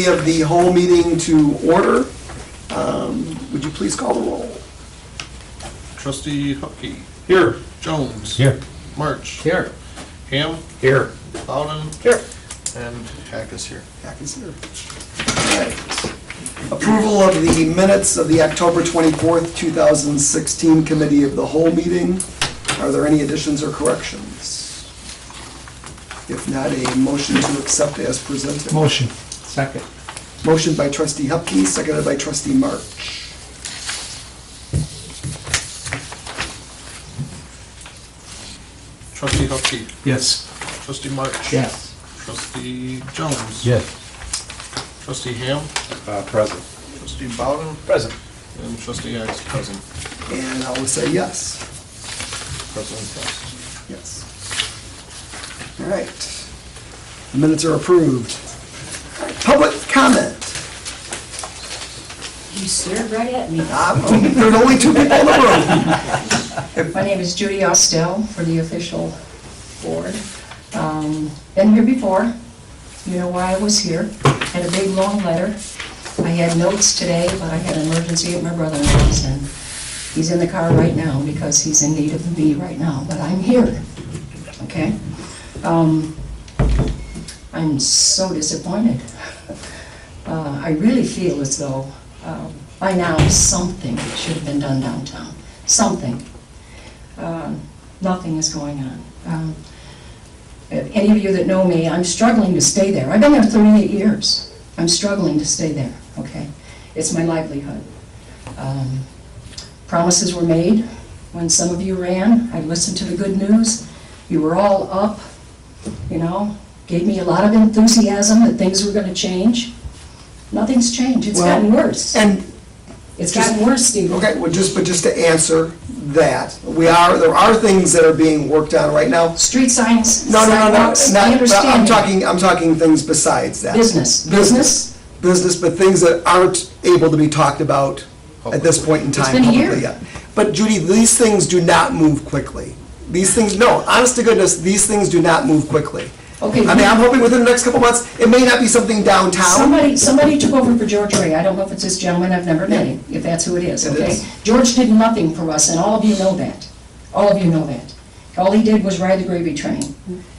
Of the whole meeting to order. Would you please call the roll? Trustee Hupkey. Here. Jones. Here. March. Here. Ham. Here. Bowden. Here. And Hack is here. Hack is here. All right. Approval of the minutes of the October 24th, 2016 Committee of the Whole meeting. Are there any additions or corrections? If not, a motion to accept as presented. Motion. Second. Motion by Trustee Hupkey, seconded by Trustee March. Trustee Hupkey. Yes. Trustee March. Yes. Trustee Jones. Yes. Trustee Ham. Present. Trustee Bowden. Present. And Trustee Hack is present. And I will say yes. President passed. Yes. All right. The minutes are approved. Public comment. You stared right at me. There's only two people in the room. My name is Judy Ostell for the official board. Been here before. You know why I was here. Had a big, long letter. I had notes today, but I had an emergency at my brother-in-law's, and he's in the car right now because he's in need of me right now, but I'm here, okay? I'm so disappointed. I really feel as though by now something should have been done downtown. Something. Nothing is going on. Any of you that know me, I'm struggling to stay there. I've been there 38 years. I'm struggling to stay there, okay? It's my livelihood. Promises were made when some of you ran. I listened to the good news. You were all up, you know, gave me a lot of enthusiasm that things were going to change. Nothing's changed. It's gotten worse. And It's gotten worse, Steve. okay, well, just to answer that, there are things that are being worked on right now. Street signs, No, sidewalks, I not, understand. I'm talking things besides that. Business. Business, but things that aren't able to be talked about at this point in time been a year. publicly yet. But Judy, these things do not move quickly. These things, no, honest to goodness, these things do not move quickly. Okay. I mean, I'm hoping within the next couple months, it may not be something downtown. Somebody took over for George Ray. I don't know if it's this gentleman, I've never met him, if that's who it is, It okay? is. George did nothing for us, and all of you know that. All of you know that. All he did was ride the gravy train.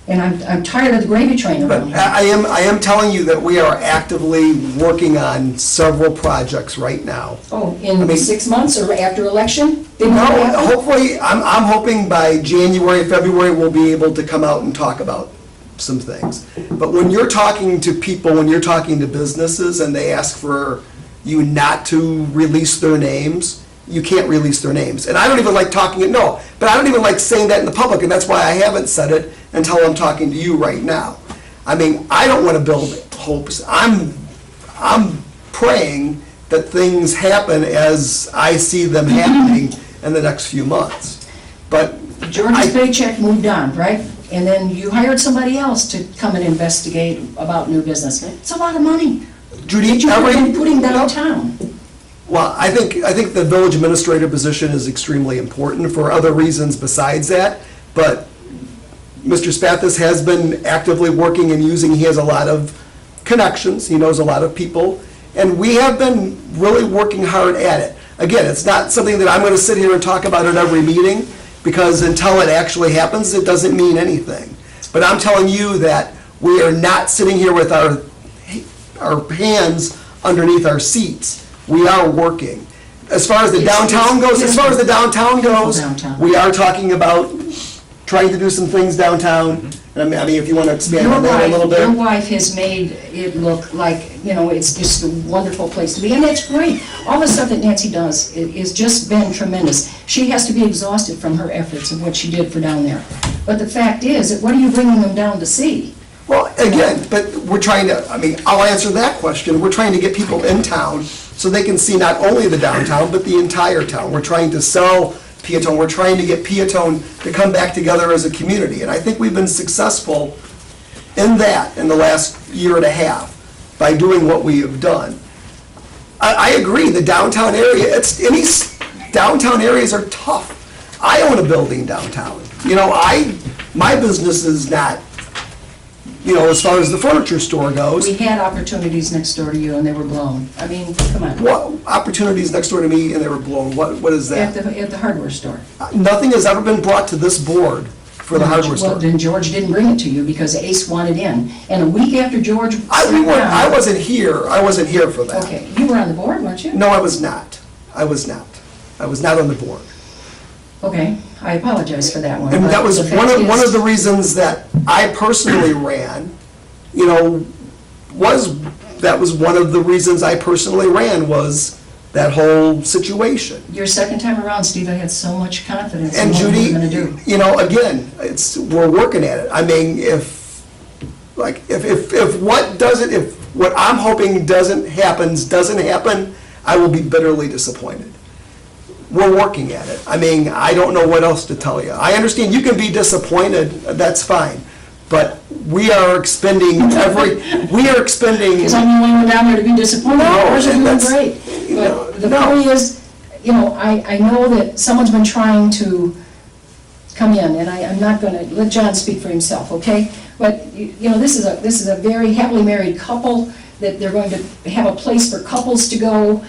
And I'm tired of the gravy train But around here. I am telling you that we are actively working on several projects right now. Oh, I in mean- 6 months or after election? Didn't No, that happen? hopefully, I'm hoping by January, February, we'll be able to come out and talk about some things. But when you're talking to people, when you're talking to businesses and they ask for you not to release their names, you can't release their names. And I don't even like talking it, no, but I don't even like saying that in the public, and that's why I haven't said it until I'm talking to you right now. I mean, I don't want to build hopes. I'm praying that things happen as I see them happening in the next few months. But George's paycheck moved on, right? And then you hired somebody else to come and investigate about new business. It's a lot of money. Judy, That you could have been putting downtown. Well, I think the village administrator position is extremely important for other reasons besides that, but Mr. Spathis has been actively working and using, he has a lot of connections, he knows a lot of people, and we have been really working hard at it. Again, it's not something that I'm going to sit here and talk about at every meeting, because until it actually happens, it doesn't mean anything. But I'm telling you that we are not sitting here with our hands underneath our seats. We are working. As far as the downtown goes, we are talking about trying to do some things downtown. And I mean, if you want to expand on that a little bit. Your wife has made it look like, you know, it's just a wonderful place to be, and that's great. All the stuff that Nancy does is just been tremendous. She has to be exhausted from her efforts and what she did for down there. But the fact is, that what are you bringing them down to see? Well, again, but we're trying to, I mean, I'll answer that question. We're trying to get people in town so they can see not only the downtown, but the entire town. We're trying to sell Peotone. We're trying to get Peotone to come back together as a community. And I think we've been successful in that in the last year and a half by doing what we have done. I agree, the downtown area, downtown areas are tough. I own a building downtown. You know, my business is not, as far as the furniture store goes, We had opportunities next door to you and they were blown. I mean, come on. what opportunities next door to me and they were blown, what is At that? the hardware store. Nothing has ever been brought to this board for the hardware Well, store. then George didn't bring it to you because Ace wanted in. And a week after George I sat down. wasn't here for that. Okay, you were on the board, weren't you? No, I was not. I was not on the board. Okay, I apologize for that one. And but that was the one fact of is- the reasons that I personally ran, that was one of the reasons I personally ran, was that whole situation. Your second time around, Steve, I had so much confidence in And what you Judy, were gonna do. again, we're working at it. I mean, if what I'm hoping doesn't happen, I will be bitterly disappointed. We're working at it. I mean, I don't know what else to tell you. I understand you can be disappointed, that's fine, but we are expending. Because I'm the only one down there to be disappointed. No, Ours are doing that's- great. no, But the no. point is, I know that someone's been trying to come in, and I'm not gonna, let John speak for himself, okay? But, this is a very happily married couple, that they're going to have a place for couples to go.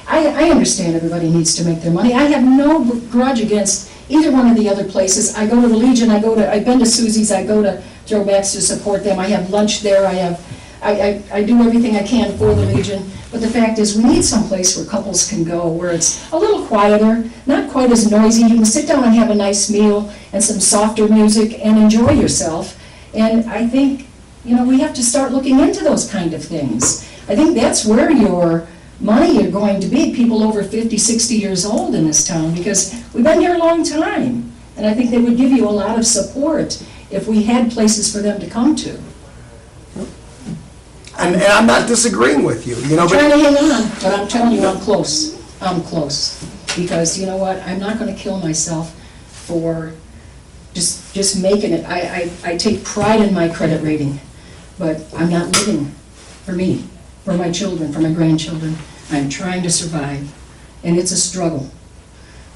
I understand everybody needs to make their money. I have no grudge against either one of the other places. I go to the Legion, I've been to Susie's, I go to Throwbacks to support them, I have lunch there, I do everything I can for the Legion. But the fact is, we need some place where couples can go, where it's a little quieter, not quite as noisy. You can sit down and have a nice meal and some softer music and enjoy yourself. And I think, we have to start looking into those kind of things. I think that's where your money are going to be, people over 50, 60 years old in this town, because we've been here a long time. And I think they would give you a lot of support if we had places for them to come to. And I'm not disagreeing with you, I'm trying but to hang on, but I'm telling you, I'm close. I'm close. Because you know what, I'm not gonna kill myself for just making it. I take pride in my credit rating, but I'm not living for me, for my children, for my grandchildren. I'm trying to survive, and it's a struggle.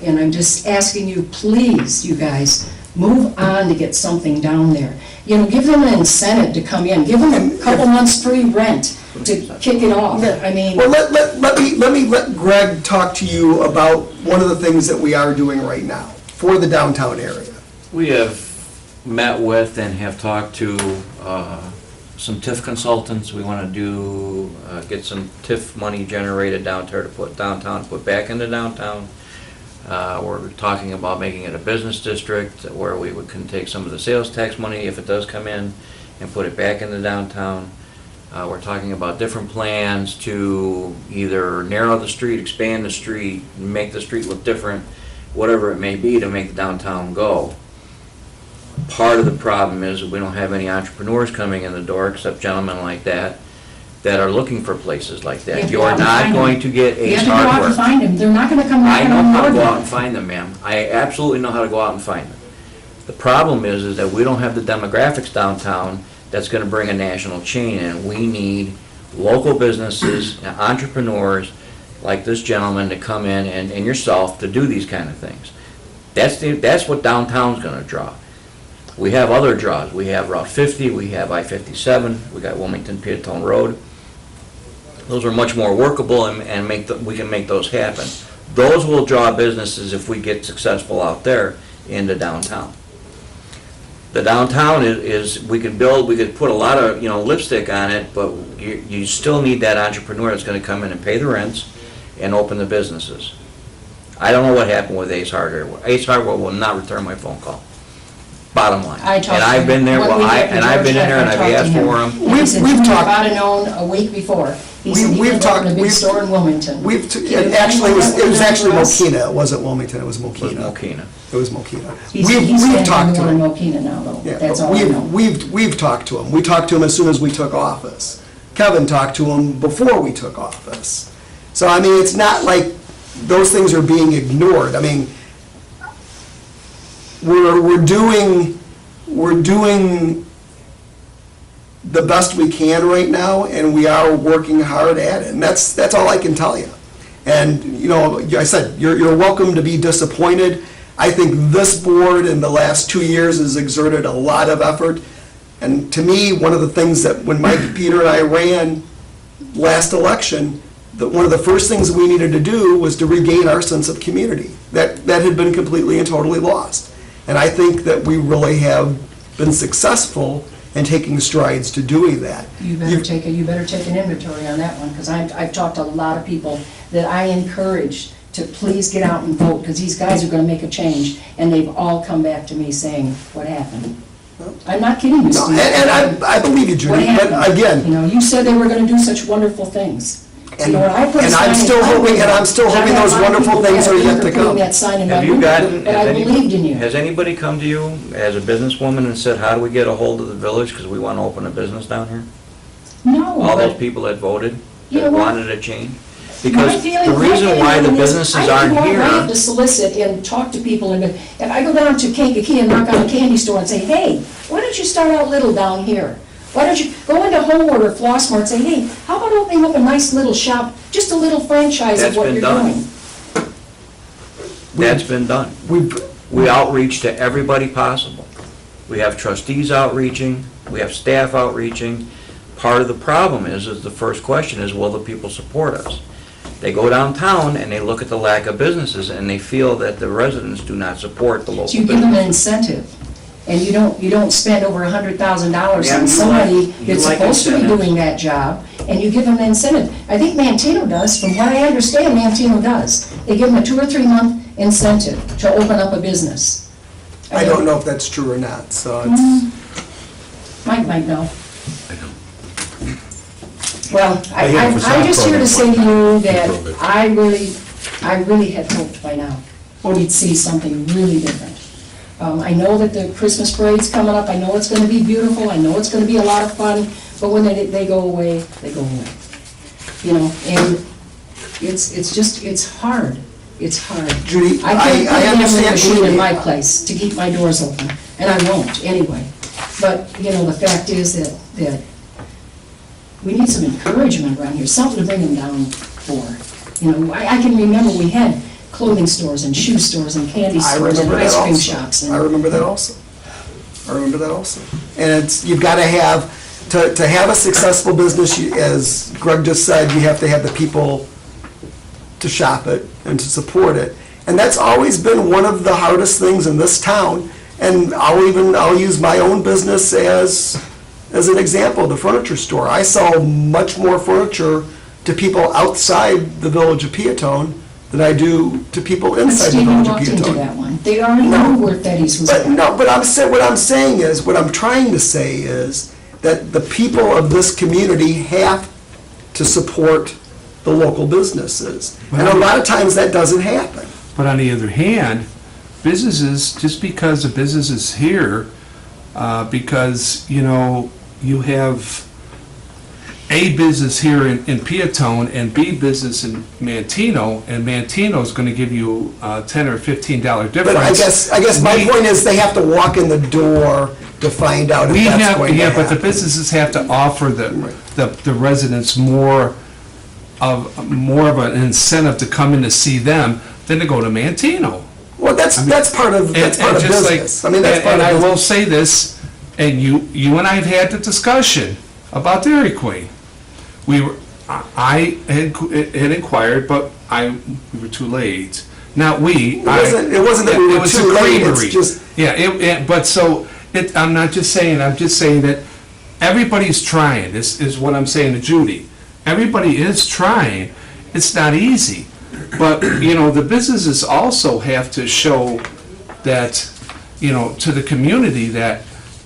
And I'm just asking you, please, you guys, move on to get something down there. Give them an incentive to come in, give them a couple months free rent to kick it off. I mean, well, let Greg talk to you about one of the things that we are doing right now for the downtown area. We have met with and have talked to some TIF consultants. We want to get some TIF money generated down there to put back into downtown. We're talking about making it a business district where we can take some of the sales tax money, if it does come in, and put it back into downtown. We're talking about different plans to either narrow the street, expand the street, make the street look different, whatever it may be to make the downtown go. Part of the problem is we don't have any entrepreneurs coming in the door, except gentlemen like that are looking for places like You have that. to You go out are and not find going them. to get you Ace have to go out and Hardware. find them. They're not gonna come I knocking know on how your to go out door. and find them, ma'am. I absolutely know how to go out and find them. The problem is that we don't have the demographics downtown that's gonna bring a national chain in. We need local businesses and entrepreneurs like this gentleman to come in and yourself to do these kind of things. That's what downtown's gonna draw. We have other draws. We have Route 50, we have I-57, we got Wilmington Peotone Road. Those are much more workable and we can make those happen. Those will draw businesses if we get successful out there into downtown. The downtown we could put a lot of, lipstick on it, but you still need that entrepreneur that's gonna come in and pay the rents and open the businesses. I don't know what happened with Ace Hardware. Ace Hardware will not return my phone call. Bottom line. I talked And to I've him. been there, One week after I've been in George there and left, I've I talked asked to him. for them. And he said, We've "You talked- about have known a week before." He said he We've would talked- open a big we've- store in Wilmington. It was actually Mokina, it wasn't Wilmington, it was It was Mokina. Mokina. It was Mokina. He's We've standing talked on to the him. one in Mokina now, though. Yeah, That's but all I know. we've talked to him. We talked to him as soon as we took office. Kevin talked to him before we took office. So, I mean, it's not like those things are being ignored. I mean, we're doing the best we can right now, and we are working hard at it, and that's all I can tell you. And, I said, you're welcome to be disappointed. I think this board in the last 2 years has exerted a lot of effort And to me, one of the things that when Mike, Peter, and I ran last election, that one of the first things we needed to do was to regain our sense of community. That had been completely and totally lost. And I think that we really have been successful in taking strides to doing that. You better take an inventory on that one, because I've talked to a lot of people that I encourage to please get out and vote, because these guys are gonna make a change, and they've all come back to me saying, what happened? I'm not kidding you, No, Steve. and I believe you, What Judy, but happened? You again, know, you said they were gonna do such wonderful things. You know, when I put a and sign I'm in still my hoping, window, and I'm still and I hoping had a those lot of wonderful people things that are were yet to putting come. that sign in my Have you window, gotten, but I believed in you. has anybody come to you as a businesswoman and said, how do we get a hold of the village, because we want to open a business down here? No, All those but people that voted, You know that what? wanted a change? my Because feeling- the reason why the businesses aren't I have here, to solicit and talk to people, and if I go down to Kankakee and knock on a candy store and say, hey, why don't you start out little down here? Why don't you go into Homeward or Flossmore and say, hey, how about opening up a nice little shop, just a little franchise of That's what been you're done. doing? that's been done. We outreach to everybody possible. We have trustees outreaching, we have staff outreaching. Part of the problem is the first question is, will the people support us? They go downtown and they look at the lack of businesses and they feel that the residents do not support the local So you give them an business. incentive, and you don't spend over $100,000 Yeah, on you somebody like- you that's like supposed to be incentives. doing that job, and you give them an incentive. I think Mantino does, from what I understand, Mantino does. They give them a 2 or 3 month incentive to open up a business. I don't know if that's true or not, so it's, Mike might know. Well, They have a I'm just here to say to you that program. I really had hoped by now we'd see something really different. I know that the Christmas parade's coming up, I know it's gonna be beautiful, I know it's gonna be a lot of fun, but when they go away, they go away. You know, and it's hard, it's hard. Judy, I can't I put a understand. machine in Judy. my place to keep my doors open, and I won't anyway. But, you know, the fact is that we need some encouragement around here, something to bring them down for. You know, I can remember we had clothing stores and shoe stores and candy I stores and remember that ice cream also. shops. I remember that also. And it's, you've got to have, to have a successful business, as Greg just said, you have to have the people to shop it and to support it. And that's always been one of the hardest things in this town. And I'll use my own business as an example, the furniture store. I sell much more furniture to people outside the village of Peotone than I do to people But inside the Stephen village of walked into Peotone. that one. They already knew where Fetty's was But at. no, but what I'm trying to say is that the people of this community have to support the local businesses. And a lot of times that doesn't happen. But on the other hand, businesses, just because a business is here, because, you know, you have A business here in Peotone and B business in Mantino, and Mantino's gonna give you a $10 or $15 difference. But I guess my We- point is they have to walk in the door to find out if We that's have, going to yeah, but the happen. businesses have to offer the residents more of an incentive to come in to see them than to go to Mantino. Well, that's part of And business. I mean, that's part and of I will business. say this, and you and I have had the discussion about Dairy Queen. I had inquired, but we were too late. Not we. It wasn't that we It were was too the late, it's creamery. just, Yeah, but so, I'm not just saying, I'm just saying that everybody's trying, is what I'm saying to Judy. Everybody is trying. It's not easy. But, you know, the businesses also have to show that, you know, to the community that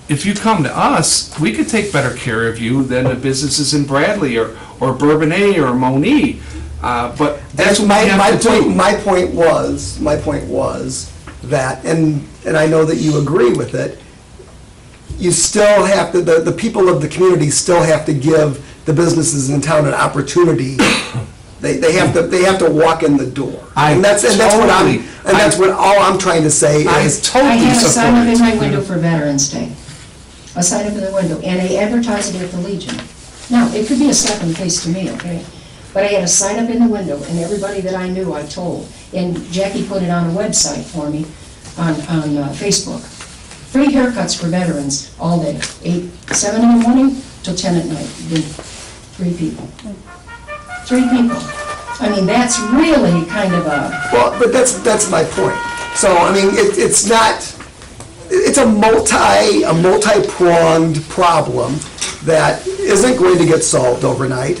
if you come to us, we could take better care of you than the businesses in Bradley or Bourbonnais or Moni. But that's what we have to do. My point was that, and I know that you agree with it, you still have to, the people of the community still have to give the businesses in town an opportunity. They have to walk in the door. And that's what all I'm trying to say I is, I totally had a sign up in support my it. window for Veterans Day. A sign up in the window, and I advertised it at the Legion. Now, it could be a slap in the face to me, okay? But I had a sign up in the window, and everybody that I knew, I told. And Jackie put it on a website for me, on Facebook. Free haircuts for veterans all day, 7 in the morning till 10 at night. Did 3 people. 3 people. I mean, that's really kind of a, Well, but that's my point. So, I mean, it's not, it's a multi-pronged problem that isn't going to get solved overnight.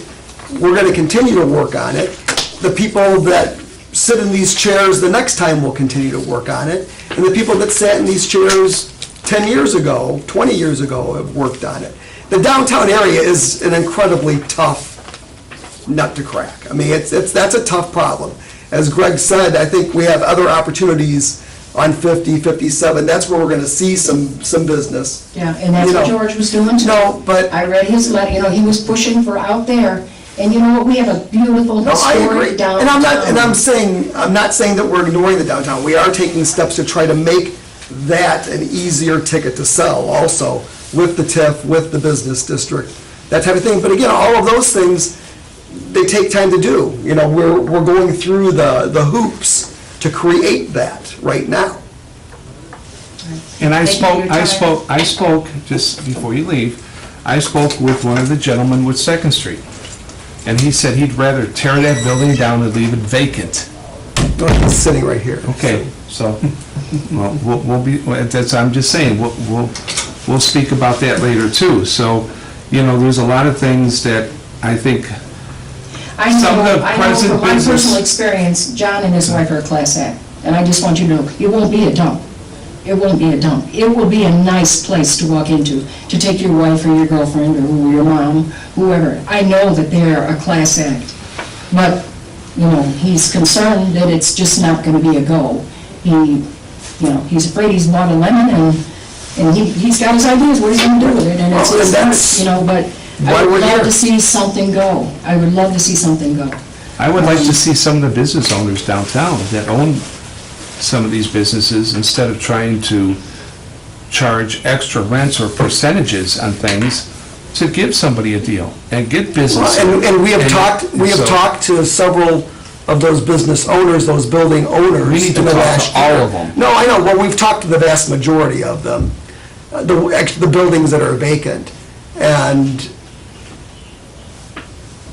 We're going to continue to work on it. The people that sit in these chairs the next time will continue to work on it. And the people that sat in these chairs 10 years ago, 20 years ago have worked on it. The downtown area is an incredibly tough nut to crack. I mean, that's a tough problem. As Greg said, I think we have other opportunities on 50, 57. That's where we're going to see some business. yeah, and that's You what know, George was doing too. No, but, I read his letter, you know, he was pushing for out there, and you know what, we have a beautiful no, I agree. historic downtown. And I'm not saying that we're ignoring the downtown. We are taking steps to try to make that an easier ticket to sell also with the TIF, with the business district, that type of thing. But again, all of those things, they take time to do. You know, we're going through the hoops to create that right now. And I Thank you for your time. spoke, just before you leave, I spoke with one of the gentlemen with Second Street. And he said he'd rather tear that building down and leave it vacant. It's sitting right here. Okay, so, well, we'll be, that's, I'm just saying, we'll speak about that later too. So, you know, there's a lot of things that I think, I Some of know, the I know present from my business- personal experience, John and his wife are a class act, and I just want you to know, it won't be a dump. It won't be a dump. It will be a nice place to walk into, to take your wife or your girlfriend or your mom, whoever. I know that they're a class act, but, you know, he's concerned that it's just not gonna be a go. He's afraid he's bought a lemon, and he's got his ideas what he's gonna do with it, and it's Well, his and house, you know, but why I would we're love here. to see something go. I would love to see something go. I would like to see some of the business owners downtown that own some of these businesses, instead of trying to charge extra rents or percentages on things, to give somebody a deal and get business. And we have so- talked to several of those business owners, those building owners. We need to in the talk to last all year. of them. No, I know, well, we've talked to the vast majority of them, the buildings that are vacant. And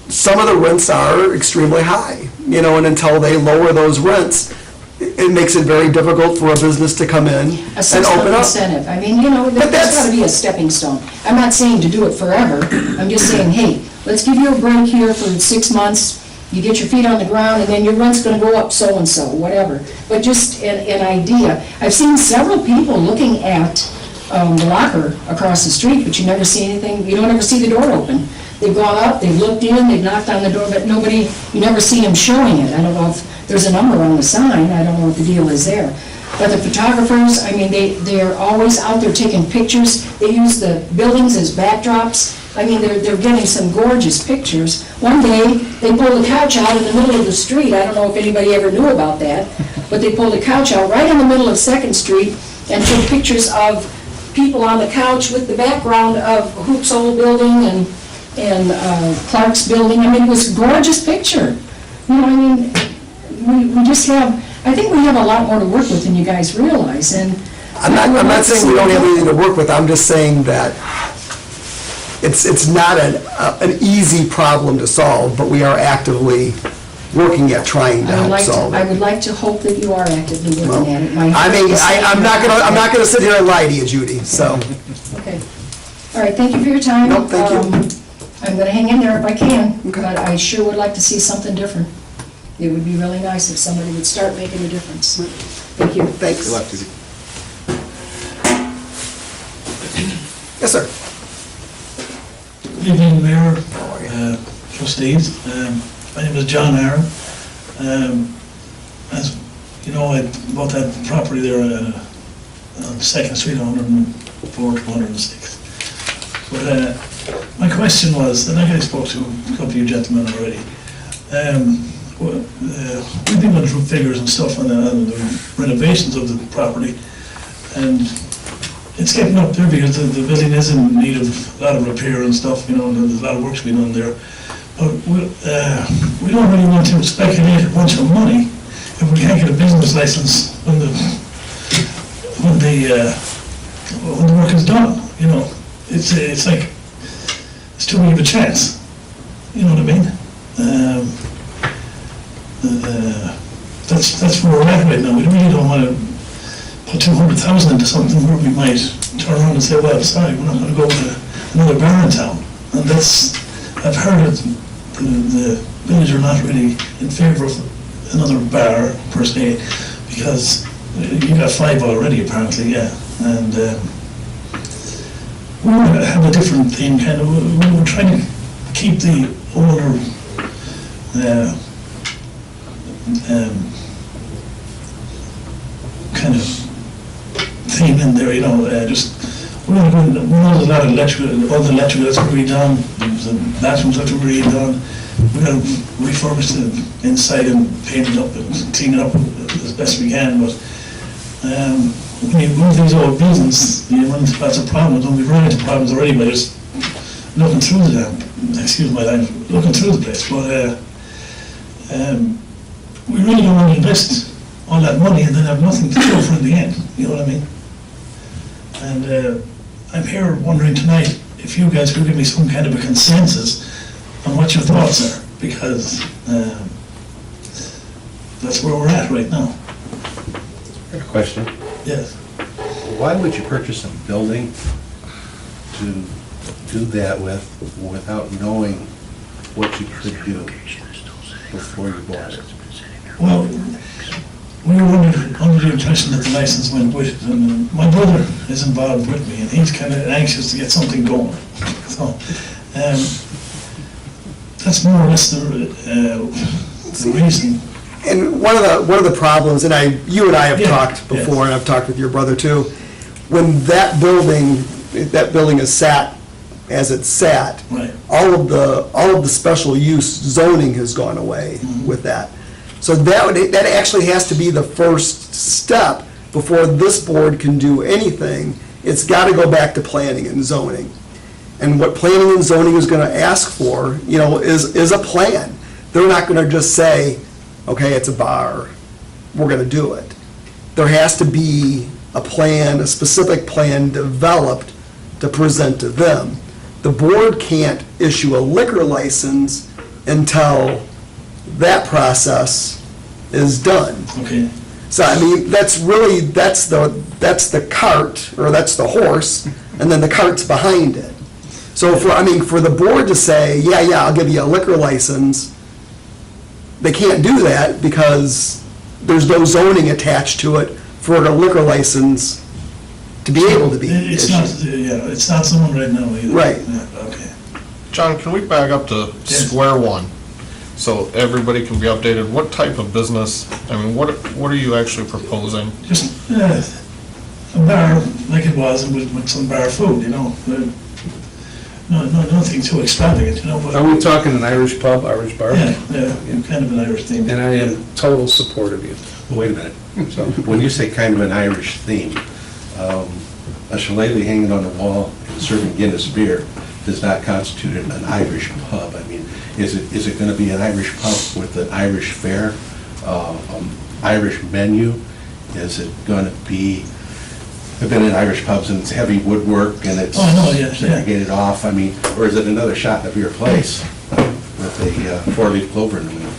some of the rents are extremely high, you know, and until they lower those rents, it makes it very difficult for a business to come in A and system open of up. incentive. I mean, you know, But there's that's- gotta be a stepping stone. I'm not saying to do it forever. I'm just saying, hey, let's give you a break here for 6 months. You get your feet on the ground, and then your rent's gonna go up so-and-so, whatever. But just an idea. I've seen several people looking at the locker across the street, but you never see anything, you don't ever see the door open. They've gone up, they've looked in, they've knocked on the door, but nobody, you never see them showing it. I don't know if there's a number on the sign, I don't know what the deal is there. But the photographers, I mean, they're always out there taking pictures. They use the buildings as backdrops. I mean, they're getting some gorgeous pictures. One day, they pulled a couch out in the middle of the street. I don't know if anybody ever knew about that, but they pulled a couch out right in the middle of Second Street and took pictures of people on the couch with the background of Hoop's old building and Clark's building. I mean, it was a gorgeous picture. You know, I mean, we just have, I think we have a lot more to work with than you guys realize, and I'm not saying we don't have anything to work with, I'm just saying that it's not an easy problem to solve, but we are actively working at trying to help solve I it. would like to hope that you are actively Well, looking at it. I mean, I'm not gonna sit here and lie to you, Judy, so. Okay. All right, thank you for your time. Nope, thank you. I'm gonna hang in there if I can, Okay. but I sure would like to see something different. It would be really nice if somebody would start making a difference. Thank you. Thanks. Good luck, Judy. Yes, sir. Good evening, Mayor, trustees. My name is John Aaron. As you know, I bought that property there on Second Street, 104 to 106. But my question was, and I spoke to a couple of you gentlemen already, we've been going through figures and stuff on the renovations of the property, and it's getting up there because the building is in need of a lot of repair and stuff, you know, and there's a lot of work's been done there. But we don't really want to speculate a bunch of money if we can't get a business license when the when the work is done, you know, it's like, it's too big of a chance, you know what I mean? That's where we're at right now. We really don't want to put 200,000 into something where we might turn around and say, well, sorry, we're not going to go with another bar in town. And that's, I've heard that the village are not really in favor of another bar per se, because you got 5 already apparently, yeah. And we want to have a different thing, kind of, we were trying to keep the older kind of theme in there, you know, just, we know there's a lot of all the electrical that's going to be done, the bathrooms have to be redone, we're going to refurbish the inside and paint it up and clean it up as best we can, but when you move these old buildings, you run into lots of problems, and we've run into problems already by just looking through the damn, excuse my language, looking through the place, but we really don't want to invest all that money and then have nothing to show for in the end, you know what I mean? And I'm here wondering tonight if you guys could give me some kind of a consensus on what your thoughts are, because that's where we're at right now. Question, Yes. why would you purchase a building to do that without knowing what you could do before you bought it? Well, we were under the impression that the license went with it, and my brother is involved with me, and he's kind of anxious to get something going. So, that's more or less the reason. And one of the problems, and you and I have Yeah, talked before, yes. and I've talked with your brother too, when that building is sat as it's sat, Right. all of the special use zoning has gone away with that. So that actually has to be the first step before this board can do anything. It's got to go back to planning and zoning. And what planning and zoning is going to ask for, you know, is a plan. They're not going to just say, okay, it's a bar, we're going to do it. There has to be a plan, a specific plan developed to present to them. The board can't issue a liquor license until that process is done. Okay. So, I mean, that's the cart, or that's the horse, and then the cart's behind it. So for the board to say, yeah, I'll give you a liquor license, they can't do that because there's no zoning attached to it for a liquor license to be able to be It's issued. not, it's not someone right now either. Right. Yeah, okay. John, can we back up to Yes. square one? So everybody can be updated. What type of business, I mean, what are you actually proposing? Just a bar like it was, and with some bar food, you know. Nothing too extravagant, you know, but. Are we talking an Irish pub, Irish bar? Yeah, kind of an Irish theme. And I am total support of you. Wait a minute. So when you say kind of an Irish theme, a shillelagh hanging on the wall and serving Guinness beer does not constitute an Irish pub. I mean, is it going to be an Irish pub with an Irish fare, Irish menu? Is it going to be, I've been in Irish pubs and it's heavy woodwork and it's Oh, no, yeah. segregated off, I mean, or is it another shot in a beer place with a four-leaf clover in the middle?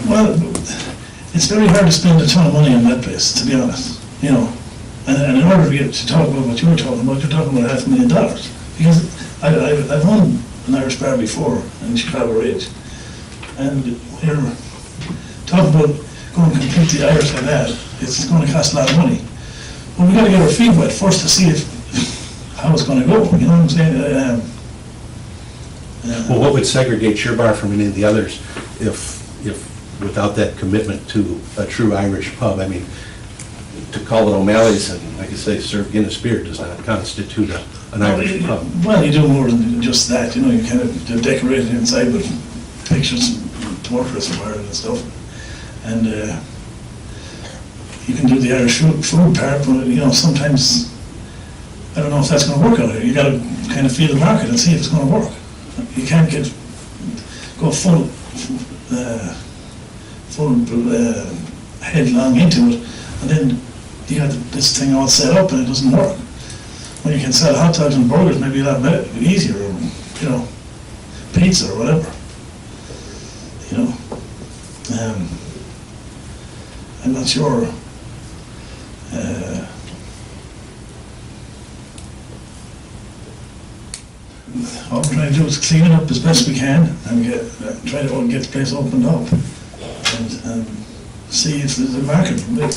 Well, it's very hard to spend a ton of money on that place, to be honest, you know. And in order to get to talk about what you were talking about, you're talking about $500,000. Because I've owned an Irish bar before in Chicago Ridge. And you're talking about going completely Irish like that, it's going to cost a lot of money. Well, we got to get our feet wet first to see how it's going to go, you know what I'm saying? Well, what would segregate your bar from any of the others if without that commitment to a true Irish pub? I mean, to call it O'Malley's and, like I say, serve Guinness beer does not constitute an Irish pub. Well, you do more than just that, you know, you kind of decorate it inside with pictures and portraits of Ireland and stuff. And you can do the Irish food part, but, you know, sometimes, I don't know if that's going to work out here. You got to kind of feel the market and see if it's going to work. You can't go full headlong into it and then you got this thing all set up and it doesn't work. When you can sell hot dogs and burgers, maybe a lot easier, or, you know, pizza or whatever, you know. I'm not sure. All we're trying to do is clean it up as best we can and try to get the place opened up and see if there's a market for it.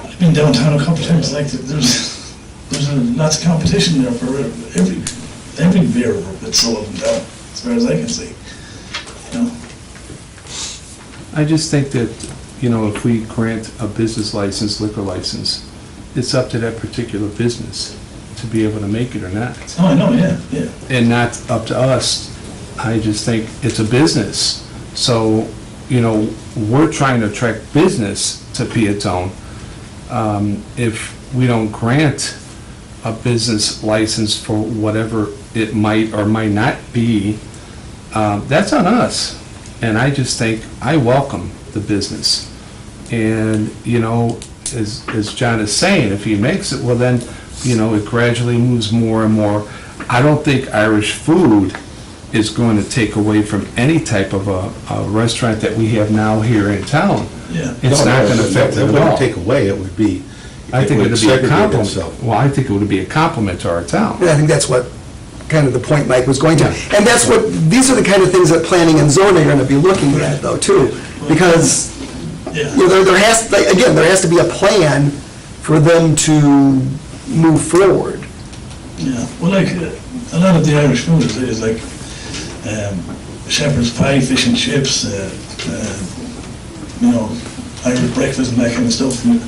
I've been downtown a couple of times, like, there's lots of competition there for every beer that's sold in town, as far as I can see, you know. I just think that, you know, if we grant a business license, liquor license, it's up to that particular business to be able to make it or not. Oh, I know, yeah, yeah. And not up to us. I just think it's a business. So, you know, we're trying to attract business to Peotone. If we don't grant a business license for whatever it might or might not be, that's on us. And I just think, I welcome the business. And, you know, as John is saying, if he makes it, well then, you know, it gradually moves more and more. I don't think Irish food is going to take away from any type of a restaurant that we have now here in town. Yeah. It's not going to affect it It at wouldn't all. take away, it would be, I think it it would would be a segregate compliment. itself. Well, I think it would be a compliment to our town. And I think that's what, kind of the point Mike was going to. Yeah. And that's what, these are the kind of things that planning and zoning are gonna be looking at though, too. Because, Yeah. you know, there has, like, again, there has to be a plan for them to move forward. Yeah, well, like, a lot of the Irish food is like shepherd's pie, fish and chips, you know, Irish breakfast and that kind of stuff. And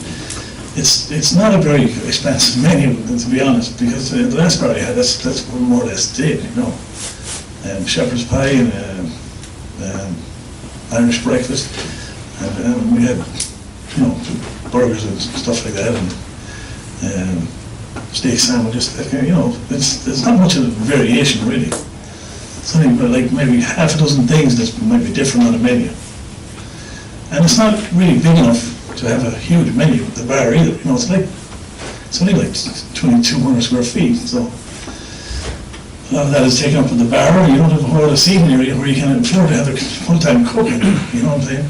it's not a very expensive menu, to be honest, because the last part I had, that's what we more or less did, you know. Shepherd's pie and Irish breakfast, and we had, you know, burgers and stuff like that, and steak sandwiches, you know, there's not much of a variation really. It's only like maybe half a dozen things that might be different on the menu. And it's not really big enough to have a huge menu at the bar either, you know, it's only like 2,200 square feet, so a lot of that is taken up at the bar, and you don't have a whole lot of seating area where you can afford to have a full-time cook, you know what I'm saying?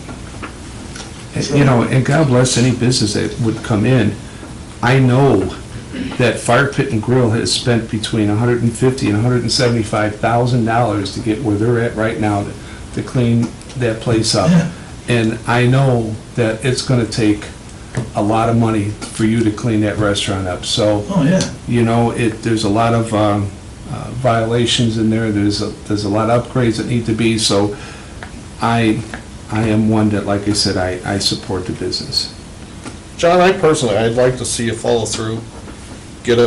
You know, and God bless any business that would come in. I know that Fire Pit and Grill has spent between $150,000 and $175,000 to get where they're at right now to clean that place up. Yeah. And I know that it's gonna take a lot of money for you to clean that restaurant up. So, Oh, yeah. you know, there's a lot of violations in there, there's a lot of upgrades that need to be, so I am one that, like I said, I support the business. John, I'd like to see you follow through, get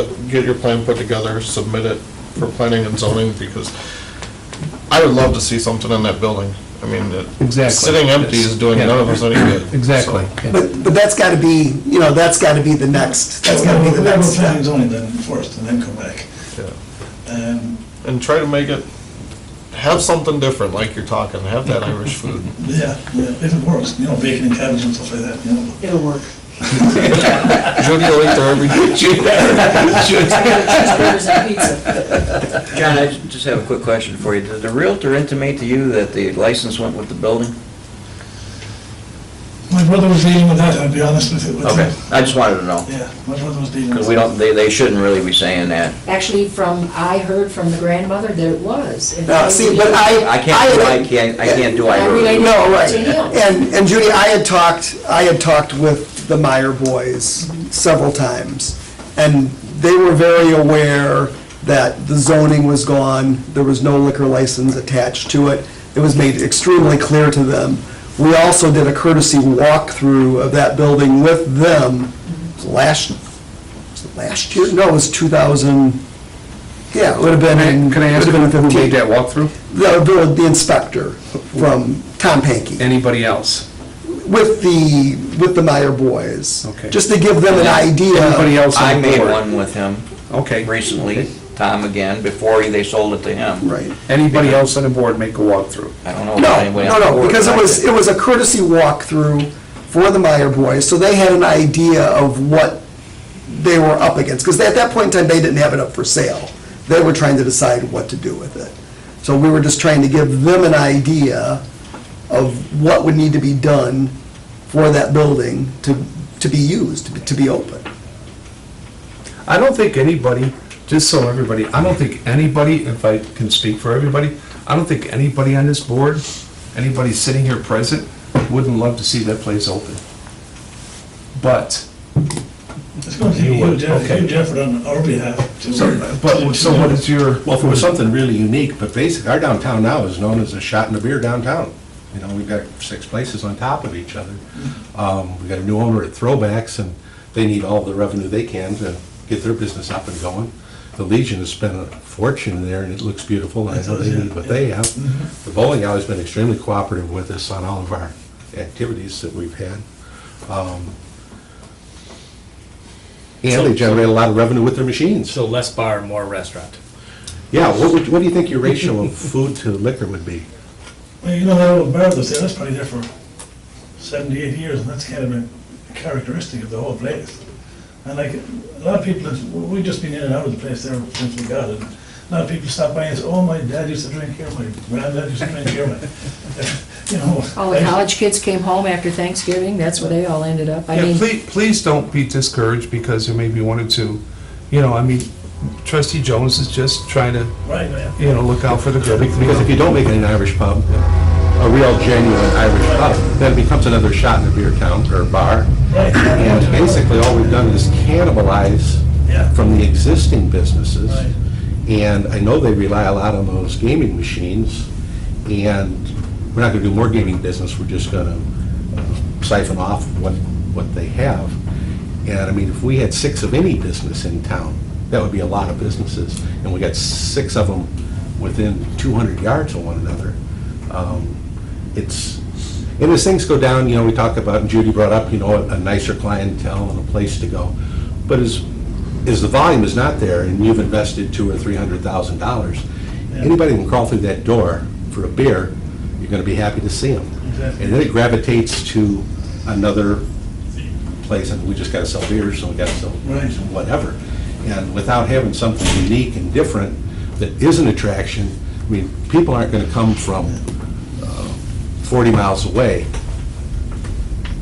your plan put together, submit it for planning and zoning, because I would love to see something in that building. I mean, Exactly. sitting empty is doing Yeah. none of us any good. Exactly. So, Yeah. But that's gotta be, you know, that's gotta be the next, that's gotta be the We'll next go planning step. and zoning then first, and then come back. yeah. And, try to make it, have something different, like you're talking, have that Irish food. yeah, if it works, you know, bacon and cabbage and stuff like that, you know. It'll work. Judy will eat there every day. Cheeseburgers and pizza. John, I just have a quick question for you. Did the Realtor intimate to you that the license went with the building? My brother was dealing with that, I'll be honest with you. Okay, I just wanted to know, Yeah, my brother was dealing with because we don't, they shouldn't really be saying that. Actually, I heard from the grandmother that it was. And Now, see, but I can't do I I heard. relayed No, it right. to him. And Judy, I had talked with the Meyer boys several times, and they were very aware that the zoning was gone, there was no liquor license attached to it. It was made extremely clear to them. We also did a courtesy walkthrough of that building with them last year? No, it was 2000, yeah, it would have been in. Can I ask would who have been in made 15. that walkthrough? The inspector from Tom Pankey. Anybody else? With the Meyer boys. Okay. Just to give them an idea. Anybody else on I the made board? one with him Okay. recently, Tom again, before they sold it to him. Right. Anybody else on the board make a walkthrough? I don't know if anybody on the No, board because liked it was a courtesy walkthrough for the Meyer boys, so they had an idea of what they were up against, because at that point in time, they didn't have it up for sale. They were trying to decide what to do with it. So we were just trying to give them an idea of what would need to be done for that building to be used, to be open. I don't think anybody, just so everybody, I don't think anybody, if I can speak for everybody, I don't think anybody on this board, anybody sitting here present, wouldn't love to see that place open. But, It's going to take a huge effort on our behalf to. so what is your? Well, if it was something really unique, but basically, our downtown now is known as a shot in the beer downtown. You know, we've got 6 places on top of each other. We've got a new owner at Throwbacks, and they need all the revenue they can to get their business up and going. The Legion has spent a fortune there, and it looks beautiful, and I know they need what they have. The bowling alley's been extremely cooperative with us on all of our activities that we've had. And they generate a lot of revenue with their machines. So less bar, more restaurant. Yeah, what do you think your ratio of food to liquor would be? Well, you know, that old bar that's there, that's probably there for 78 years, and that's kind of a characteristic of the whole place. And like, a lot of people, we've just been in and out of the place there since we got it. A lot of people stop by and say, oh, my dad used to drink here, my granddad used to drink here, you know. All the college kids came home after Thanksgiving, that's where they all ended up. I Yeah, mean, please don't be discouraged because there may be one or two, I mean, Trustee Jones is just trying to, Right, man. look out for the good. Because if you don't make it an Irish pub, a real genuine Irish pub, then it becomes another shot in a beer town or bar. Right. And basically, all we've done is cannibalize Yeah. from the existing businesses. Right. And I know they rely a lot on those gaming machines, and we're not gonna do more gaming business, we're just gonna siphon off what they have. And I mean, if we had 6 of any business in town, that would be a lot of businesses, and we got 6 of them within 200 yards of one another. And as things go down, we talk about, and Judy brought up, a nicer clientele and a place to go. But as the volume is not there, and you've invested $200,000 or $300,000, anybody can crawl through that door for a beer, you're gonna be happy to see them. Exactly. And then it gravitates to another place, and we just gotta sell beers, so we gotta sell Right. whatever. And without having something unique and different that is an attraction, I mean, people aren't gonna come from 40 miles away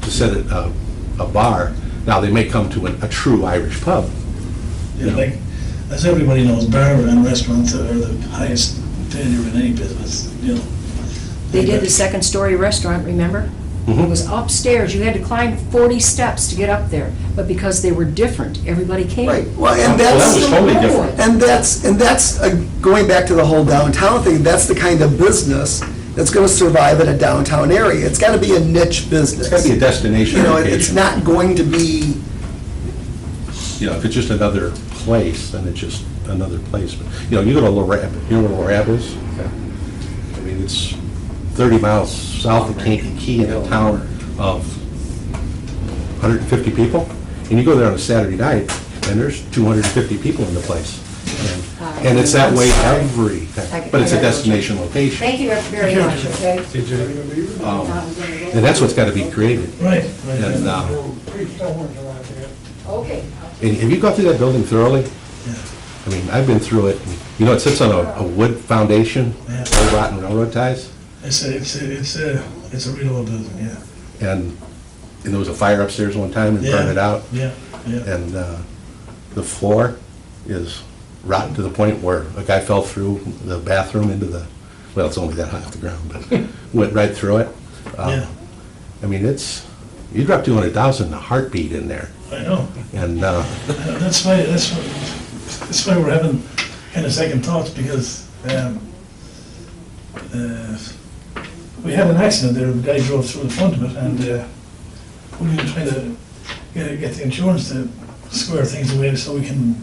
to sit at a bar. Now, they may come to a true Irish pub. Yeah, like, as everybody knows, bar and restaurants are the highest failure in any business, they did the second-story restaurant, remember? It was upstairs, you had to climb 40 steps to get up there, but because they were different, everybody came. Right, well, and Well, that was that's, totally different. and that's going back to the whole downtown thing, that's the kind of business that's gonna survive in a downtown area. It's gotta be a niche business. It's gotta be a destination It's location. not going to be, If it's just another place, then it's just another place. But, you go to Lorab, you know where Lorab is? Okay. I mean, it's 30 miles south of Kankakee in a town of 150 people. And you go there on a Saturday night, and there's 250 people in the place. And it's that way every time, but it's a destination location. Thank you very much, okay? And that's what's gotta be created. Right, And, right. Okay. and have you gone through that building thoroughly? Yeah. I mean, I've been through it. It sits on a wood foundation, Yeah. old rotten railroad ties, It's a real old building, yeah. and there was a fire upstairs one time and burned it out. Yeah, yeah. And the floor is rotten to the point where a guy fell through the bathroom into well, it's only that high off the ground, but went right through it. Yeah. I mean, you drop 200,000 in a heartbeat in there. I know. And That's why we're having kind of second thoughts, because we had an accident there, the guy drove through the front of it, and we were trying to get the insurance to square things away so we can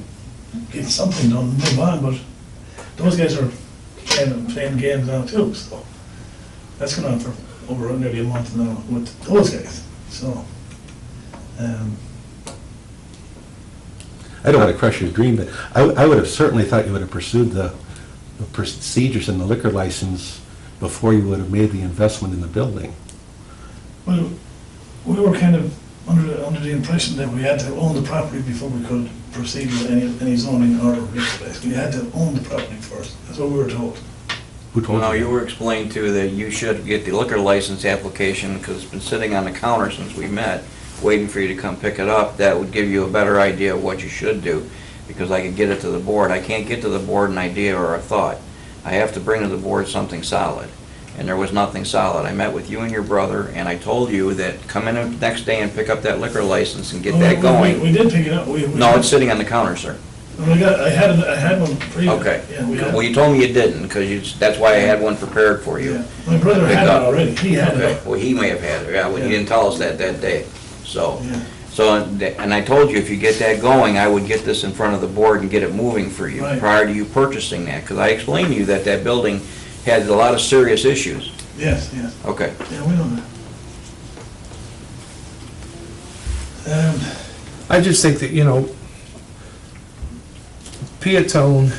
get something done, move on, but those guys are playing games now too, so that's going on for over nearly a month now with those guys, so. I don't want to crush your dream, but I would have certainly thought you would have pursued the procedures and the liquor license before you would have made the investment in the building. Well, we were kind of under the impression that we had to own the property before we could proceed with any zoning or basically. We had to own the property first. That's what we were told. Who told No, you? you were explained too that you should get the liquor license application, because it's been sitting on the counter since we met, waiting for you to come pick it up. That would give you a better idea of what you should do, because I could get it to the board. I can't get to the board an idea or a thought. I have to bring to the board something solid, and there was nothing solid. I met with you and your brother, and I told you that come in the next day and pick up that liquor license and get that We going. did pick it up. No, it's sitting on the counter, sir. I had one previous. Okay. Yeah, we had. Well, you told me you didn't, because that's why I had one prepared for you. Yeah. My brother Pick had it up. already. He had Okay, it. well, he may have had it, yeah, well, Yeah. he didn't tell us that day, so. Yeah. So, and I told you, if you get that going, I would get this in front of the board and get it moving for you, Right. prior to you purchasing that, because I explained to you that that building had a lot of serious issues. Yes, yes. Okay. Yeah, we know that. I just think that, Peotone,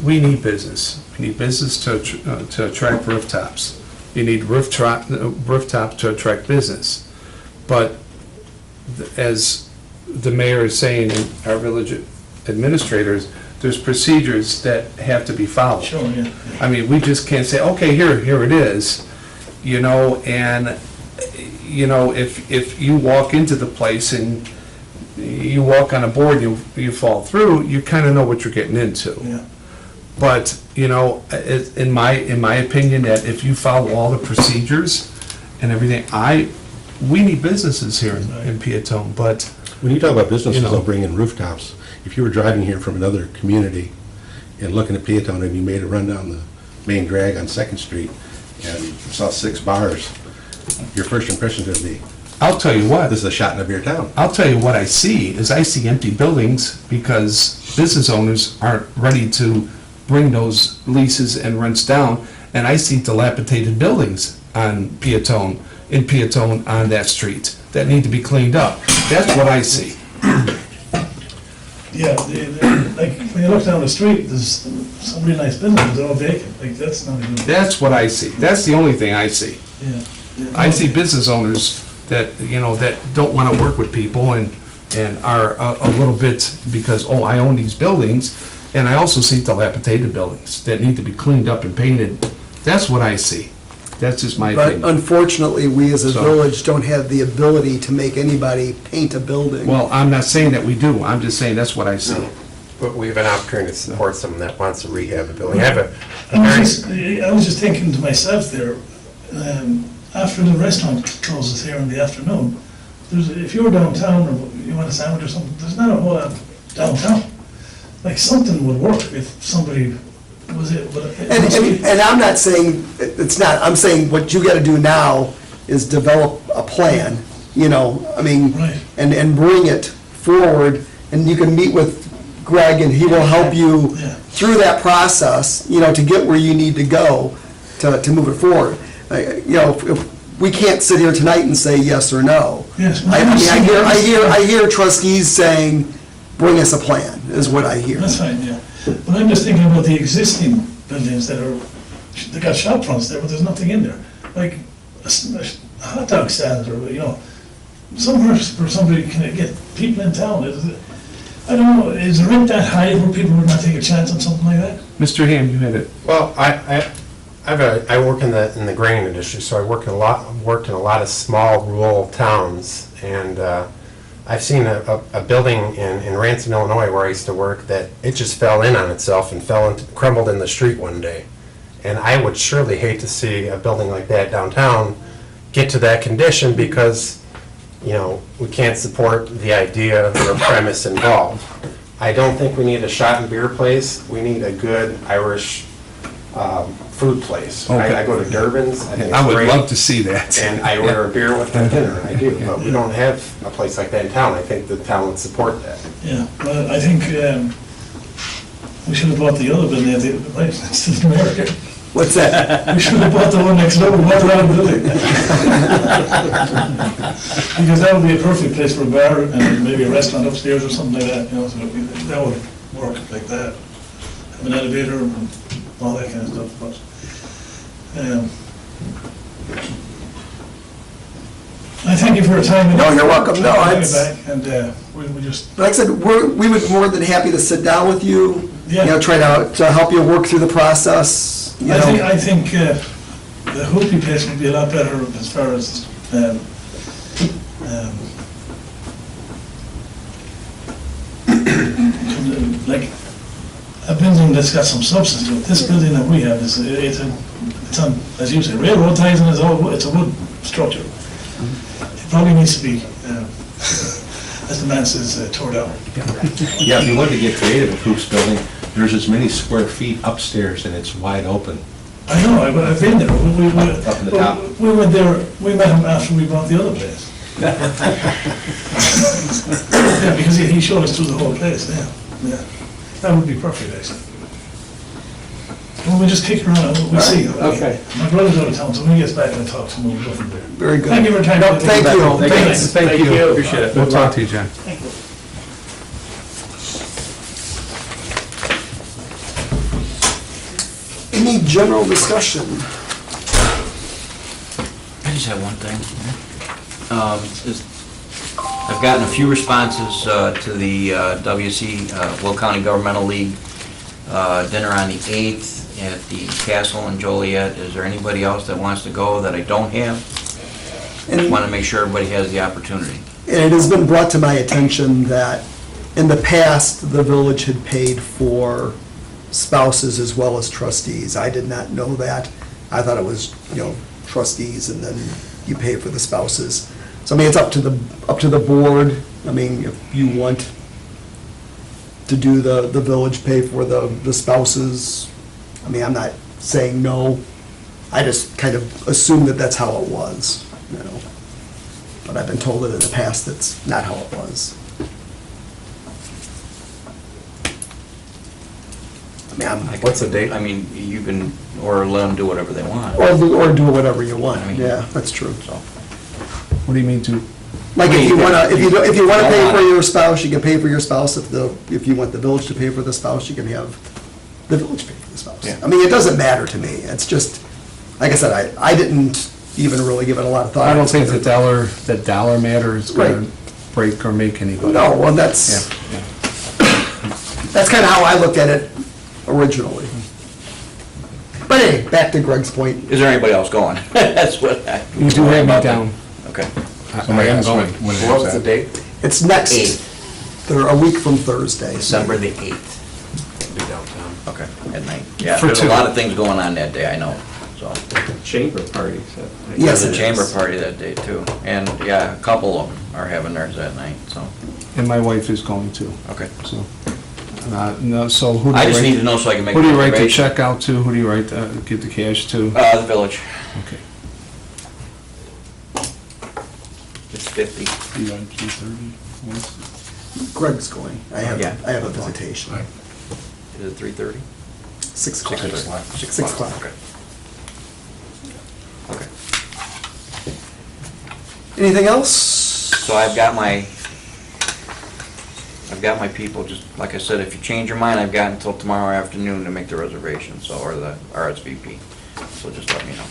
we need business. We need business to attract rooftops. You need rooftops to attract business. But as the mayor is saying, and our village administrators, there's procedures that have to be followed. Sure, yeah. I mean, we just can't say, okay, here it is, and, if you walk into the place and you walk on a board, you fall through, you kind of know what you're getting into. Yeah. But, in my opinion, that if you follow all the procedures and everything, we need businesses here in Peotone, but, When you talk about businesses, You know. they'll bring in rooftops. If you were driving here from another community and looking at Peotone and you made a run down the main drag on Second Street and saw 6 bars, your first impression is going to be, I'll tell you what. this is a shot in a beer town. I'll tell you what I see, is I see empty buildings because business owners aren't ready to bring those leases and rents down, and I see dilapidated buildings on Peotone, in Peotone on that street, that need to be cleaned up. That's what I see. Yeah, like, when you look down the street, there's some really nice businesses, they're all vacant. Like, that's not even, That's what I see. That's the only thing I see. yeah. Yeah. I see business owners that, that don't want to work with people and are a little bit, because, oh, I own these buildings, and I also see dilapidated buildings that need to be cleaned up and painted. That's what I see. That's just my But opinion. unfortunately, we as a So- village don't have the ability to make anybody paint a building. Well, I'm not saying that we do, I'm just saying that's what I see. But we have an opportunity to support someone that wants to rehab a building. I have a I was just thinking to myself there, after the restaurant closes here in the afternoon, if you're downtown or you want a sandwich or something, there's not a whole lot downtown. Like, something would work if somebody was it, but it must be- And I'm not saying it's not, I'm saying what you gotta do now is develop a plan, Right. and bring it forward, and you can meet with Greg, and he will help you Yeah. through that process, to get where you need to go to move it forward. If we can't sit here tonight and say yes or no. Yes. I hear trustees saying, bring us a plan, is what I hear. That's fine, yeah. But I'm just thinking about the existing buildings they got shop fronts there, but there's nothing in there. Like a hot dog stand or, somewhere where somebody can get people in town. I don't know, is the rent that high where people would not take a chance on something like that? Mr. Ham, you had it. Well, I work in the grain industry, so I worked in a lot of small rural towns, and I've seen a building in Ransom, Illinois, where I used to work, that it just fell in on itself and crumbled in the street one day. And I would surely hate to see a building like that downtown get to that condition, because we can't support the idea or premise involved. I don't think we need a shot and beer place. We need a good Irish food place. Okay. I go to Durbin's. I think it's I would great, love to see that. and I order a beer with my dinner. I do, but we don't have a place like that in town. I think the town would support that. Yeah, well, I think we should have bought the other building at the place instead of America. What's that? We should have bought the one next door, we bought the other building. Because that would be a perfect place for a bar and maybe a restaurant upstairs or something like that, so that would work like that. Have an elevator and all that kind of stuff, but, I thank you for your time. No, you're welcome. No, I'll bring it it's- back, and we just, Like I said, we would more than happy to sit down with you, you know, Yeah. try to help you work through the process, you know. I think the Hoopie place would be a lot better as far as, like, a building that's got some substance to it. This building that we have is, it's on, as you say, railroad ties, and it's a wood structure. It probably needs to be, as the man says, tore down. Yeah, if you wanted to get creative with Hoop's building, there's as many square feet upstairs and it's wide open. I know, I've been there. Up in the top. We went there, we met him after we bought the other place. Yeah, because he showed us through the whole place, yeah. That would be perfect, actually. Well, we just kick around, we'll see. Okay. My brother's out of town, so when he gets back, I'll talk to him, we'll go from there. Very good. Thank you for your time. No, thank you. Thanks. Thank you. Appreciate it. We'll talk to you, John. Any general discussion? I just have one thing. I've gotten a few responses to the Will County Governmental League dinner on the 8th at the Castle in Joliet. Is there anybody else that wants to go that I don't have? Just And want to make sure everybody has the opportunity. it has been brought to my attention that in the past, the village had paid for spouses as well as trustees. I did not know that. I thought it was, you know, trustees and then you pay for the spouses. So I mean, it's up to the board. I mean, if you want to do the village pay for the spouses, I mean, I'm not saying no. I just kind of assumed that that's how it was, you know. But I've been told that in the past, that's not how it was. I mean, What's the date? I mean, you can, or let them do whatever they want. or do whatever you want, yeah, that's true. So, What do you mean to? Like, if you wanna pay for your spouse, you can pay for your spouse. If you want the village to pay for the spouse, you can have the village pay for the spouse. Yeah. I mean, it doesn't matter to me, it's just, like I said, I didn't even really give it a lot of thought. I don't think the dollar matter is going to break or make anybody. No, well, that's kind of how I looked at it originally. But anyway, back to Greg's point. is there anybody else going? That's what I. You do have me down. Okay. I am going. What was the date? It's next, they're a week from Thursday. December the 8th. Be downtown. Okay, at night. Yeah, For there's a two. lot of things going on that day, I know, so. Chamber parties. Yes, There's it a chamber is. party that day too, and yeah, a couple of them are having theirs that night, so, And my wife is going too, okay. so. No, so who do I you just need to write? know so I can make Who a do you write the reservation. check out to? Who do you write, get the cash to? The village, Okay. it's 50. You want 2:30? Greg's going. I have Yeah. a visitation. Is it 3:30? 6 o'clock. 6 o'clock. 6 o'clock. Okay. Okay. Anything else? So I've got my people, just like I said, if you change your mind, I've got until tomorrow afternoon to make the reservation, so, or the RSVP, so just let me know.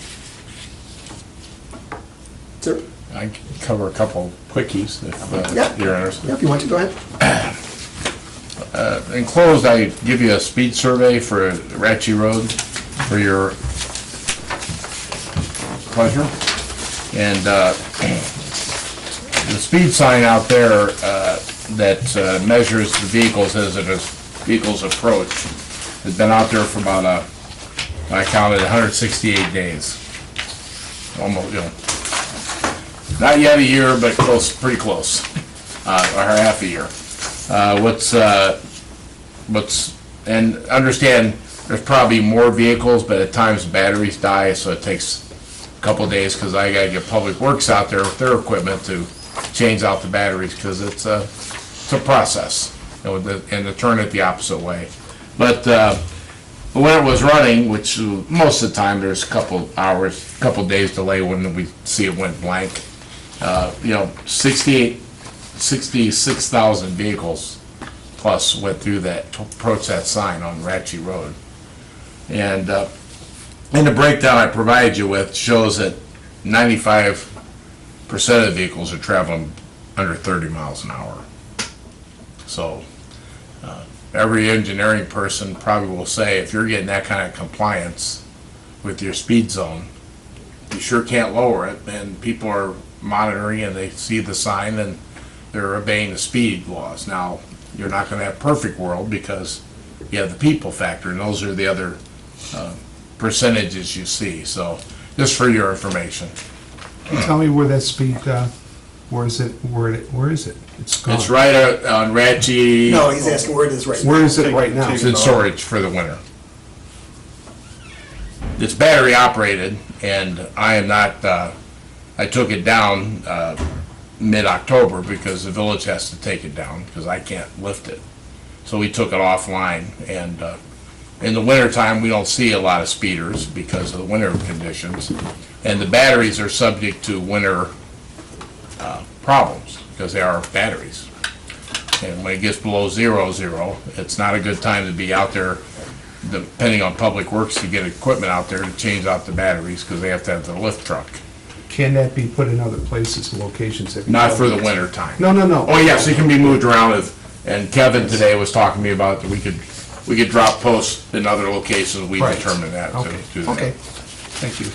Sir? I can cover a couple quickies if Yeah. you're interested. Yeah, if you want to, go ahead. Enclosed, I give you a speed survey for Ratchy Road for your pleasure. And the speed sign out there that measures the vehicles as vehicles approach has been out there for about, I counted 168 days. Almost, you know, not yet a year, but close, pretty close, or half a year. And understand, there's probably more vehicles, but at times batteries die, so it takes a couple days, because I gotta get Public Works out there with their equipment to change out the batteries, because it's a process, and to turn it the opposite way. But when it was running, which most of the time, there's a couple hours, couple days delay when we see it went blank. 66,000 vehicles plus went through that, to approach that sign on Ratchy Road. And in the breakdown I provided you with shows that 95 percent of the vehicles are traveling under 30 miles an hour. So, every engineering person probably will say, if you're getting that kind of compliance with your speed zone, you sure can't lower it, and people are monitoring and they see the sign and they're obeying the speed laws. Now, you're not gonna have a perfect world because you have the people factor, and those are the other percentages you see, so, just for your information. Can you tell me where that speed, where is it? It's gone. It's right out on Ratchie. No, he's asking where it is right now. Where is it right now? It's in storage for the winter. It's battery operated, and I am not, I took it down mid-October because the village has to take it down because I can't lift it. So we took it offline, and in the wintertime, we don't see a lot of speeders because of the winter conditions. And the batteries are subject to winter problems because they are batteries. And when it gets below 0, it's not a good time to be out there, depending on Public Works, to get equipment out there to change out the batteries because they have to have the lift truck. Can that be put in other places, locations? Not for the winter time. No. Oh, yes, it can be moved around, and Kevin today was talking to me about that we could drop posts in other locations, we Right. determined that to Okay, do that. okay, thank you.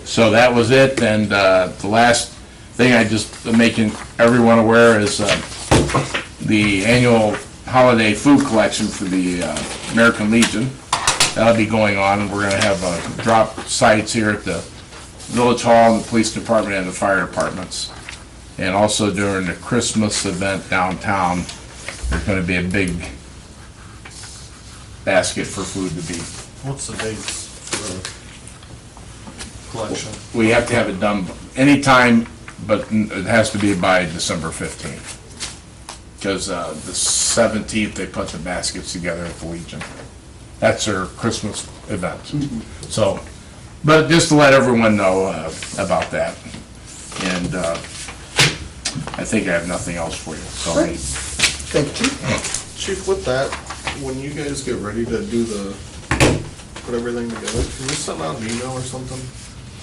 So that was it, and the last thing I just am making everyone aware is the annual holiday food collection for the American Legion. That'll be going on, and we're gonna have drop sites here at the Village Hall, and the Police Department, and the Fire Departments. And also during the Christmas event downtown, there's gonna be a big basket for food to be. What's the dates for the collection? We have to have it done anytime, but it has to be by December 15th. Because the 17th, they put the baskets together at the Legion. That's their Christmas event. So, but just to let everyone know about that. And I think I have nothing else for you. Sorry. Thank you, Chief. Chief, with that, when you guys get ready to do put everything together, can you send out an email or something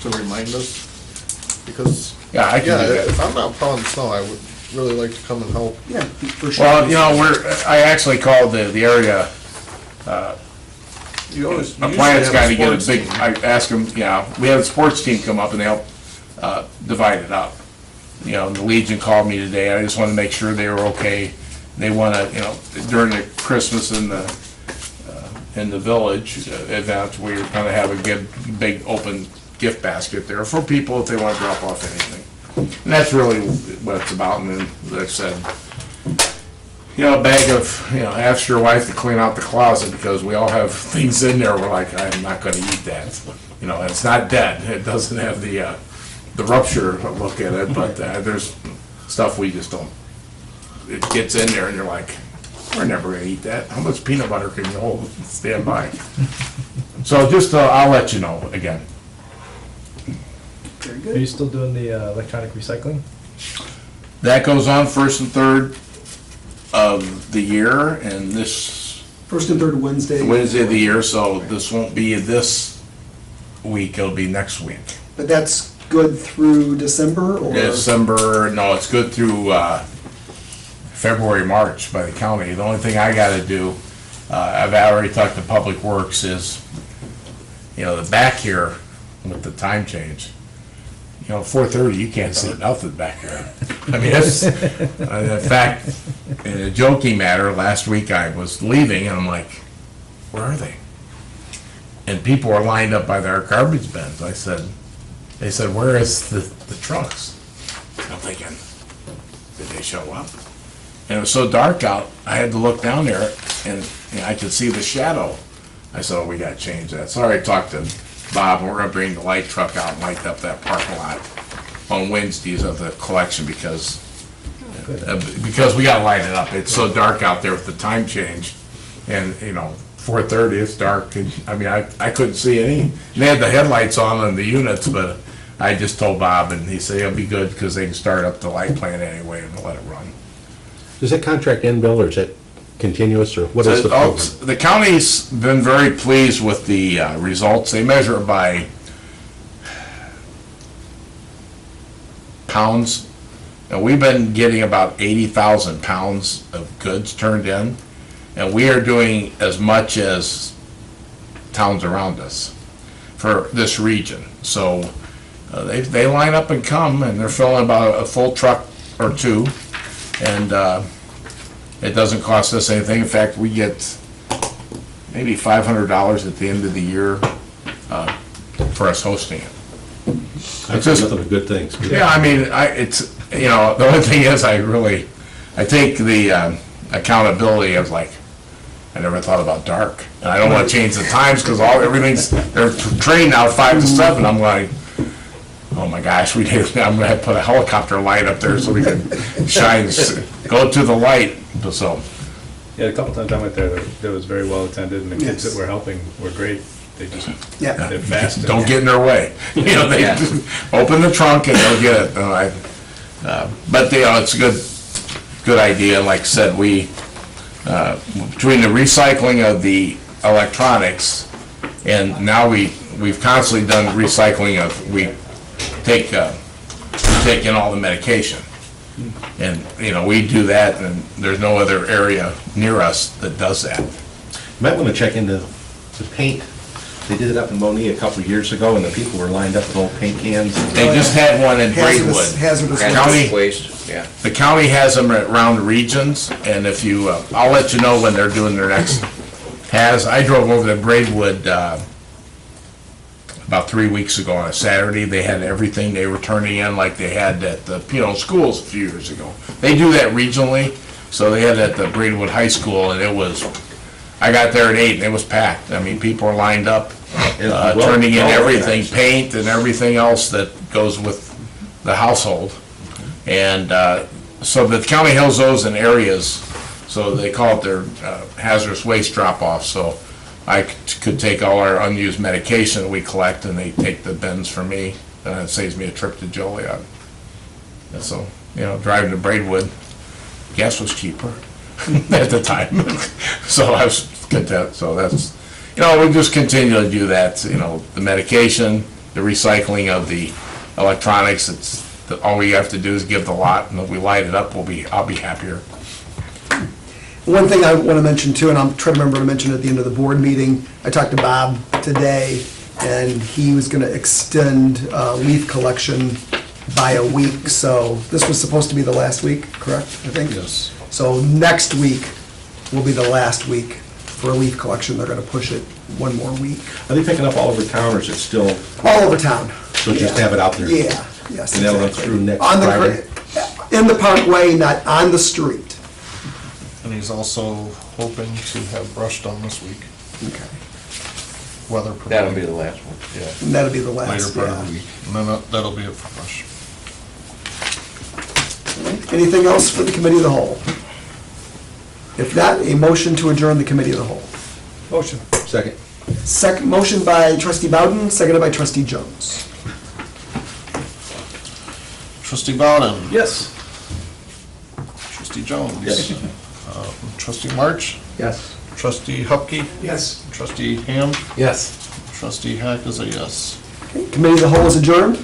to remind us? Because, Yeah, I can do that. if I'm not plowing snow, I would really like to come and help. Yeah, for sure. Well, I actually called the area You always appliance guy to get a sports big, team. I asked him, we had a sports team come up and they helped divide it up. The Legion called me today, I just wanted to make sure they were okay. They want to, during the Christmas in the village event, we're going to have a big open gift basket there for people if they want to drop off anything. And that's really what it's about, and then, like I said, a bag of, ask your wife to clean out the closet, because we all have things in there, we're like, I'm not gonna eat that. It's not dead, it doesn't have the rupture look at it, but there's stuff we just don't, it gets in there and you're like, we're never gonna eat that. How much peanut butter can you hold? Stand by. So just, I'll let you know again. Very Are good. you still doing the electronic recycling? That goes on first and third of the year, and this First and third Wednesday. Wednesday of the year, so this won't be this week, it'll be next week. But that's good through December, or? December, no, it's good through February, March by the county. The only thing I gotta do, I've already talked to Public Works, is, the back here with the time change. 4:30, you can't see nothing back here. I mean, it's, in fact, in a joking matter, last week I was leaving and I'm like, where are they? And people were lined up by their garbage bins. They said, where is the trucks? I'm thinking, did they show up? And it was so dark out, I had to look down there and I could see the shadow. I said, oh, we gotta change that. So I already talked to Bob, and we're gonna bring the light truck out and light up that parking lot on Wednesdays of the collection, because we gotta light it up. It's so dark out there with the time change, and 4:30, it's dark, and I couldn't see any. They had the headlights on the units, but I just told Bob, and he said it'll be good because they can start up the light plant anyway and let it run. Does that contract end, Bill, or is it continuous, or what is the program? The county's been very pleased with the results. They measure it by pounds. And we've been getting about 80,000 pounds of goods turned in. And we are doing as much as towns around us for this region. So they line up and come, and they're filling about a full truck or two. And it doesn't cost us anything. In fact, we get maybe $500 at the end of the year for us hosting it. I've heard nothing but good things. Yeah, I mean, the only thing is I take the accountability of like, I never thought about dark. And I don't want to change the times because they're trained now 5 to 7. I'm like, oh my gosh, I'm going to have to put a helicopter light up there so we can shine, go to the light. So, Yeah, a couple times I went there, that was very well attended, and the kids Yes. that were helping were great. They just, Yeah. they're fast. and- don't get in their way. They Yeah. just open the trunk and they'll get it. But it's a good idea. Like I said, we, between the recycling of the electronics, and now we've constantly done recycling we take in all the medication. And, we do that, and there's no other area near us that does that. Might want to check into the paint. They did it up in Monier a couple of years ago, and the people were lined up with old paint cans. They just had one in Braidwood. Hazardous County- waste. Waste, yeah. The county has them around the regions, and if you, I'll let you know when they're doing their next I drove over to Braidwood about 3 weeks ago on a Saturday. They had everything they were turning in like they had at the Peotone schools a few years ago. They do that regionally, so they had it at the Braidwood High School, and I got there at 8 and it was packed. I mean, people were lined up, turning in everything, paint and everything else that goes with the household. And so the county has those in areas, so they call it their hazardous waste drop-off. So I could take all our unused medication that we collect, and they take the bins for me, and it saves me a trip to Joliet. And so, driving to Braidwood, gas was cheaper at the time. So I was content. So that's, we just continue to do that, the medication, the recycling of the electronics. All we have to do is give the lot, and if we light it up, I'll be happier. One thing I want to mention too, and I'm trying to remember to mention at the end of the board meeting, I talked to Bob today, and he was going to extend leaf collection by a week. So this was supposed to be the last week, correct, I think? Yes. So next week will be the last week for leaf collection. They're going to push it one more week. Are they picking up all over town, or is it still, All over town. so just have it out there? Yeah, yes, And that'll run exactly. through next On the Friday? In the parkway, not on the street. And he's also hoping to have brush done this week, Okay. weather permitting. That'll be the last one. Yeah, And that'll be the later last, part of yeah. the week. And then that'll be it for brush. Anything else for the committee of the whole? If not, a motion to adjourn the committee of the whole. Motion. Second. Second, motion by trustee Bowden, seconded by trustee Jones. Trustee Bowden? Yes. Trustee Jones? Yes. Trustee March? Yes. Trustee Hupkey? Yes. Trustee Ham? Yes. Trustee Hack is a yes. Okay, committee of the whole is adjourned.